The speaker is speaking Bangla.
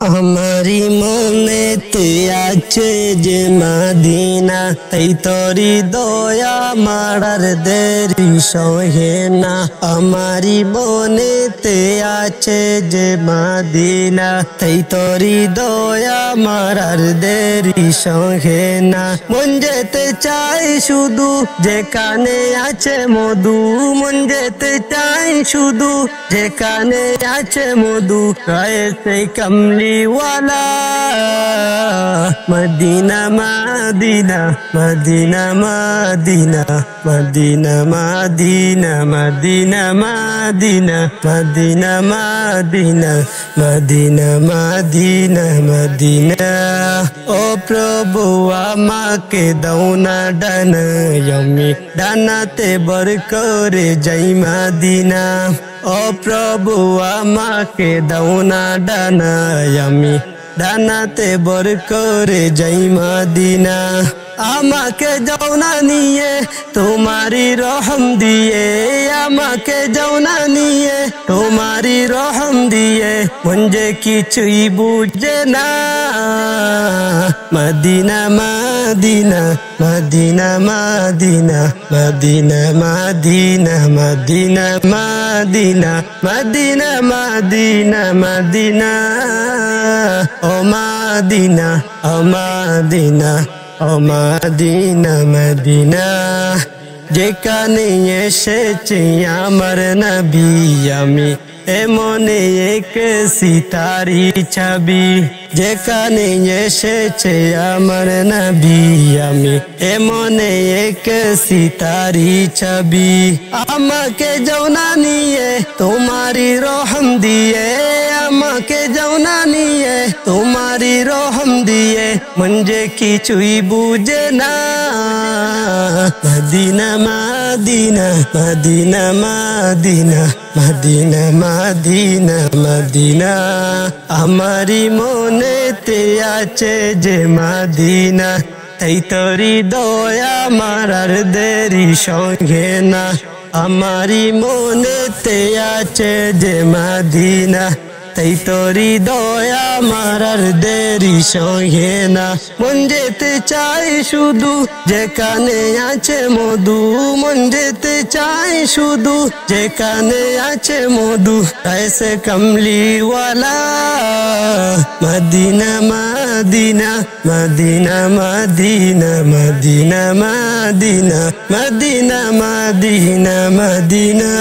আমারি মনেতে আছে যে মদিনা, তাই তোরি দয়া মারার দেরি সহে না। আমারি মনেতে আছে যে মদিনা, তাই তোরি দয়া মারার দেরি সহে না। মন যেতে চাই শুধু যেখানে আছে মধু, মন যেতে চাই শুধু যেখানে আছে মধু। রয়েছে কমলি वाला Medina Medina Medina Medina Medina Medina Medina Medina Medina Medina Medina Medina Madina. ओ प्रभु আমাকে দাও না ডানা, আমি ডানাতে বর করে যাই মদিনা। ও প্রভু আমাকে দাও না ডানা, আমি ডানাতে বর করে যাই মদিনা। আমাকে যাও না নিয়ে তোমারি রহম দিয়ে, আমাকে যাও না নিয়ে তোমারি রহম দিয়ে। মন যে কিছুই বুঝে না, Medina Medina Medina Medina Medina Medina Medina Medina Medina Medina Madina. ও মদিনা ও মদিনা ও মদিনা মদিনা। যেখানে এসেছে আমার নবী, আমি এমনে এক সিতারি ছবি। যেখানে এসেছে আমার নবী, আমি এমনে এক সিতারি ছবি। আমাকে যাও না নিয়ে তোমারি রহম দিয়ে, আমাকে যাও না নিয়ে তোমারি রহম দিয়ে। মন যে কিছুই বুঝে না, Medina Medina Medina Medina Medina Medina Medina. আমারি মনেতে আছে যে মদিনা, তাই তোরি দয়া মারার দেরি সঙ্গে না। আমারি মনেতে আছে যে মদিনা, তাই তোরি দয়া মারার দেরি সহে না। মন যেতে চাই শুধু যেখানে আছে মধু, মন যেতে চাই শুধু যেখানে আছে মধু। ऐसे कमली वाला Medina Medina Medina Medina Medina Medina Medina Medina Medina.